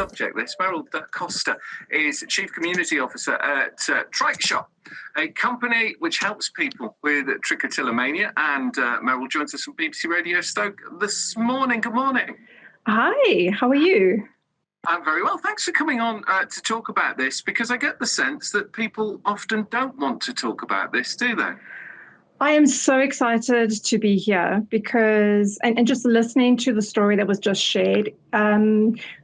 subject, this. Meryl Da Costa is Chief Community Officer at TrichStop, a company which helps people with trichotillomania. And Meryl joins us from BBC Radio Stoke this morning. Good morning. Hi, how are you? I'm very well. Thanks for coming on to talk about this, because I get the sense that people often don't want to talk about this, do they? I am so excited to be here because, and just listening to the story that was just shared,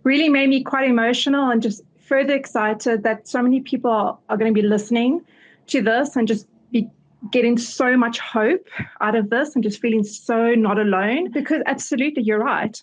really made me quite emotional and just further excited that so many people are going to be listening to this and just be getting so much hope out of this and just feeling so not alone. Because absolutely, you're right.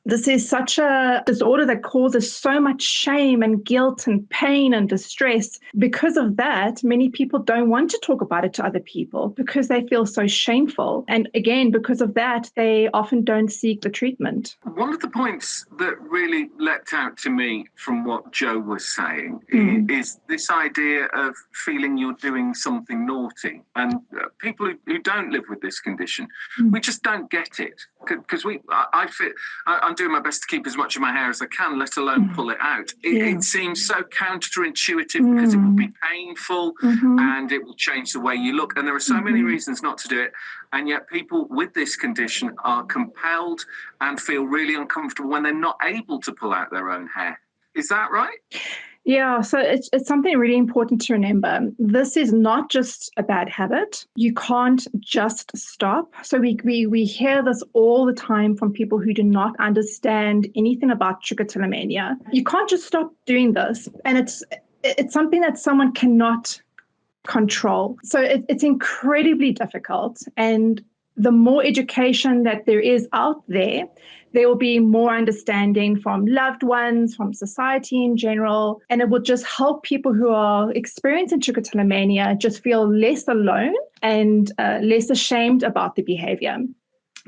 This is such a disorder that causes so much shame and guilt and pain and distress. Because of that, many people don't want to talk about it to other people because they feel so shameful. And again, because of that, they often don't seek the treatment. One of the points that really leapt out to me from what Joe was saying is this idea of feeling you're doing something naughty. And people who don't live with this condition, we just don't get it. Because I'm doing my best to keep as much of my hair as I can, let alone pull it out. It seems so counterintuitive because it will be painful and it will change the way you look. And there are so many reasons not to do it. And yet people with this condition are compelled and feel really uncomfortable when they're not able to pull out their own hair. Is that right? Yeah, so it's something really important to remember. This is not just a bad habit. You can't just stop. So we hear this all the time from people who do not understand anything about trichotillomania. You can't just stop doing this. And it's something that someone cannot control. So it's incredibly difficult. And the more education that there is out there, there will be more understanding from loved ones, from society in general, and it will just help people who are experiencing trichotillomania just feel less alone and less ashamed about the behavior.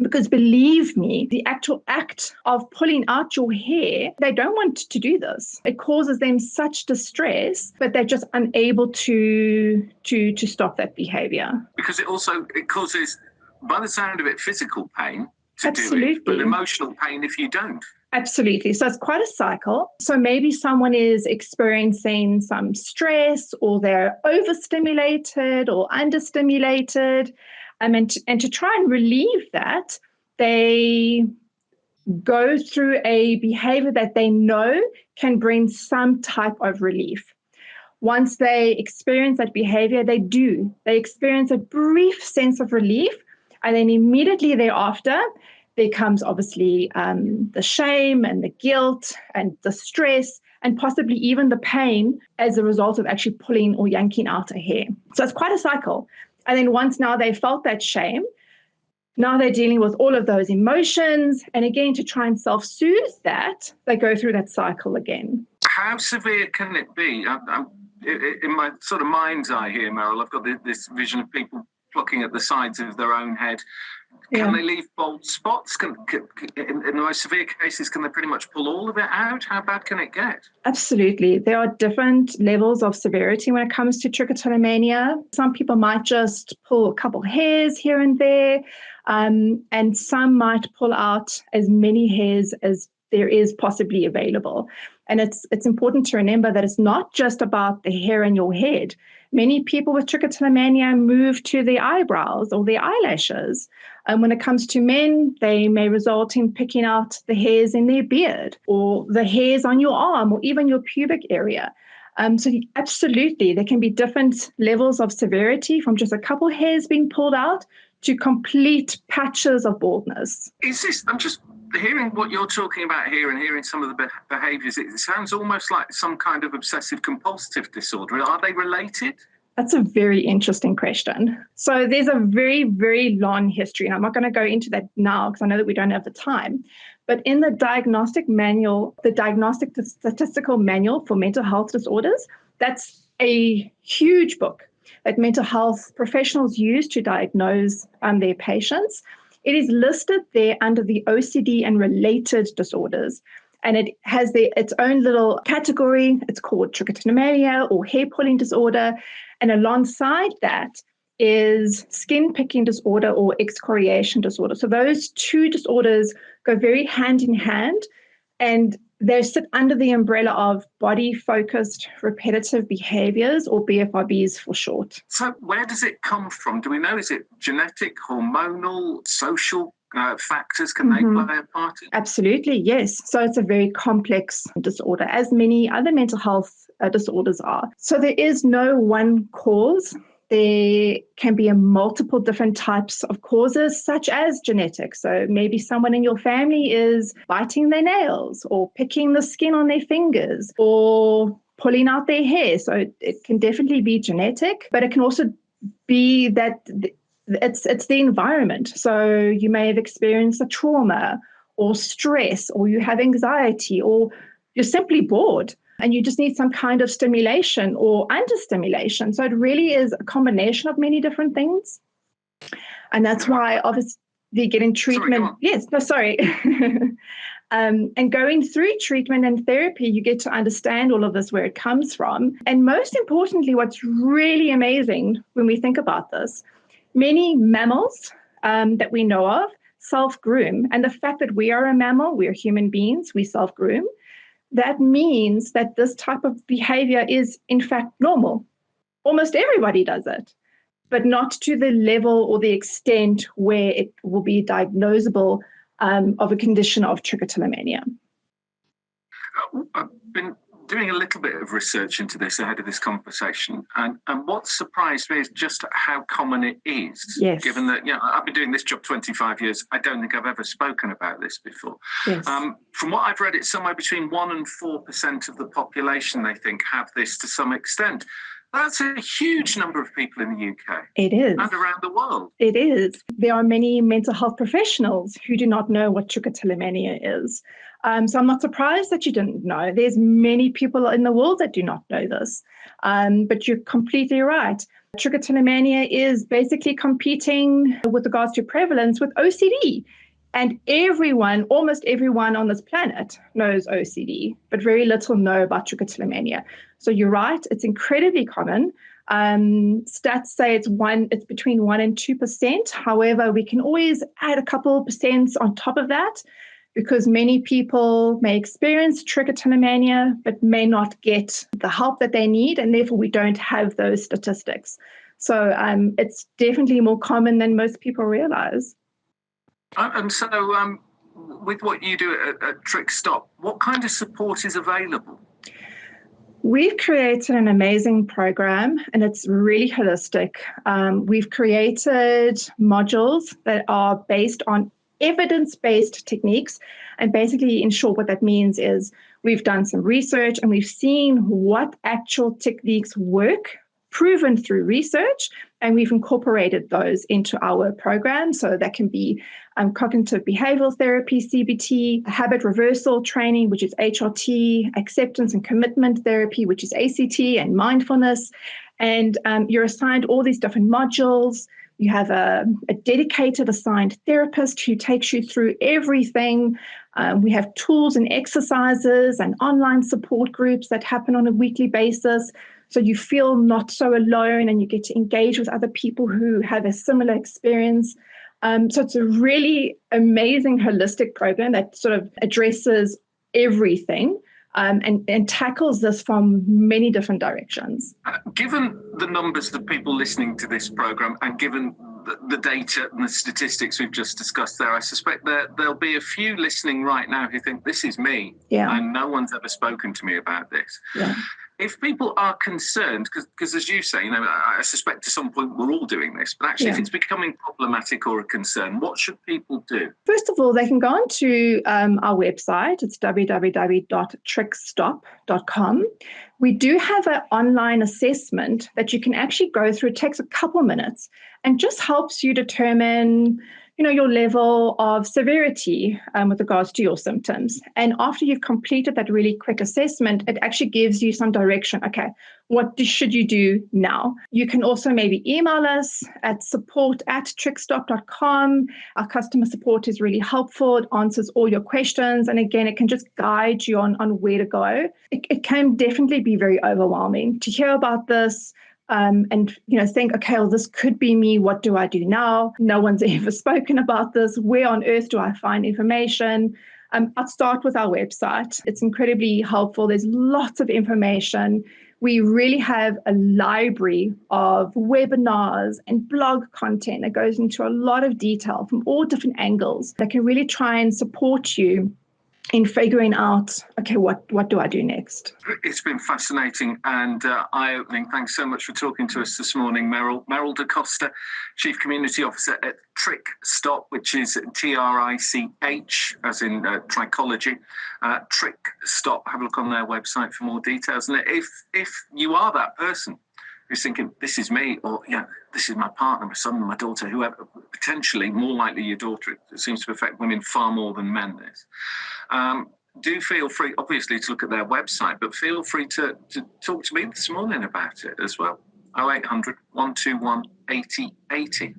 Because believe me, the actual act of pulling out your hair, they don't want to do this. It causes them such distress, but they're just unable to stop that behavior. Because it causes, by the sound of it, physical pain to Absolutely. do it, but emotional pain if you don't. Absolutely. So it's quite a cycle. So maybe someone is experiencing some stress, or they're overstimulated or understimulated. And to try and relieve that, they go through a behavior that they know can bring some type of relief. Once they experience that behavior, they experience a brief sense of relief. And then immediately thereafter, there comes obviously the shame and the guilt and the stress and possibly even the pain as a result of actually pulling or yanking out a hair. So it's quite a cycle. And then once now they felt that shame, now they're dealing with all of those emotions. And again, to try and self-soothe that, they go through that cycle again. How severe can it be? In my sort of mind's eye here, Meryl, I've got this vision of people plucking at the sides of their own head. Can they leave bald spots? In the most severe cases, can they pretty much pull all of it out? How bad can it get? Absolutely. There are different levels of severity when it comes to trichotillomania. Some people might just pull a couple hairs here and there, and some might pull out as many hairs as there is possibly available. And it's important to remember that it's not just about the hair in your head. Many people with trichotillomania move to their eyebrows or their eyelashes. And when it comes to men, they may result in picking out the hairs in their beard or the hairs on your arm or even your pubic area. So absolutely, there can be different levels of severity from just a couple hairs being pulled out to complete patches of baldness. I'm just hearing what you're talking about here and hearing some of the behaviours. It sounds almost like some kind of obsessive compulsive disorder. Are they related? That's a very interesting question. So there's a very, very long history, and I'm not going to go into that now because I know that we don't have the time. But in the diagnostic manual, the Diagnostic Statistical Manual for Mental Health Disorders, that's a huge book that mental health professionals use to diagnose their patients. It is listed there under the OCD and related disorders. And it has its own little category. It's called trichotillomania or hair pulling disorder. And alongside that is skin picking disorder or excoriation disorder. So those two disorders go very hand in hand. And they sit under the umbrella of body-focused repetitive behaviors, or BFRBs for short. So where does it come from? Do we know? Is it genetic, hormonal, social factors? Can they play a part in it? Absolutely, yes. So it's a very complex disorder, as many other mental health disorders are. So there is no one cause. There can be multiple different types of causes, such as genetics. So maybe someone in your family is biting their nails or picking the skin on their fingers or pulling out their hair. So it can definitely be genetic, but it can also be that it's the environment. So you may have experienced a trauma or stress, or you have anxiety, or you're simply bored and you just need some kind of stimulation or understimulation. So it really is a combination of many different things. And that's why obviously getting treatment. And going through treatment and therapy, you get to understand all of this, where it comes from. And most importantly, what's really amazing when we think about this, many mammals that we know of self-groom. And the fact that we are a mammal, we are human beings, we self-groom, that means that this type of behavior is in fact normal. Almost everybody does it, but not to the level or the extent where it will be diagnosable of a condition of trichotillomania. I've been doing a little bit of research into this ahead of this conversation, and what surprised me is just how common it is. Yes. Given that, I've been doing this job 25 years, I don't think I've ever spoken about this before. Yes. From what I've read, it's somewhere between 1% and 4% of the population, they think, have this to some extent. That's a huge number of people in the UK. It is. And around the world. It is. There are many mental health professionals who do not know what trichotillomania is. So I'm not surprised that you didn't know. There's many people in the world that do not know this. But you're completely right. Trichotillomania is basically competing with regards to prevalence with OCD. And almost everyone on this planet knows OCD, but very little know about trichotillomania. So you're right, it's incredibly common. Stats say it's between 1% and 2%. However, we can always add a couple of percent on top of that, because many people may experience trichotillomania but may not get the help that they need, and therefore we don't have those statistics. So it's definitely more common than most people realize. And so with what you do at TrichStop, what kind of support is available? We've created an amazing program, and it's really holistic. We've created modules that are based on evidence-based techniques. And basically, in short, what that means is we've done some research and we've seen what actual techniques work, proven through research, and we've incorporated those into our program. So that can be cognitive behavioral therapy, CBT, habit reversal training, which is HRT, acceptance and commitment therapy, which is ACT, and mindfulness. And you're assigned all these different modules. You have a dedicated assigned therapist who takes you through everything. We have tools and exercises and online support groups that happen on a weekly basis. So you feel not so alone, and you get to engage with other people who have a similar experience. So it's a really amazing holistic program that sort of addresses everything and tackles this from many different directions. Given the numbers of people listening to this program, and given the data and the statistics we've just discussed there, I suspect that there'll be a few listening right now who think, this is me, and no one's ever spoken to me about this. Yeah. If people are concerned, because as you say, I suspect to some point we're all doing this, but actually if it's becoming problematic or a concern, what should people do? First of all, they can go on to our website. It's www.TrichStop.com. We do have an online assessment that you can actually go through. It takes a couple minutes and just helps you determine your level of severity with regards to your symptoms. And after you've completed that really quick assessment, it actually gives you some direction. Okay, what should you do now? You can also maybe email us at support@TrichStop.com. Our customer support is really helpful. It answers all your questions. And again, it can just guide you on where to go. It can definitely be very overwhelming to hear about this. And think, okay, well, this could be me. What do I do now? No one's ever spoken about this. Where on earth do I find information? I'll start with our website. It's incredibly helpful. There's lots of information. We really have a library of webinars and blog content that goes into a lot of detail from all different angles that can really try and support you in figuring out, okay, what do I do next? It's been fascinating and eye-opening. Thanks so much for talking to us this morning, Meryl. Meryl Da Costa, Chief Community Officer at TrichStop, which is TRICH, as in trichology. TrichStop. Have a look on their website for more details. And if you are that person who's thinking, this is me, or this is my partner, my son, my daughter, whoever, potentially more likely your daughter, it seems to affect women far more than men, this. Do feel free, obviously, to look at their website, but feel free to talk to me this morning about it as well. 0800 121 8080.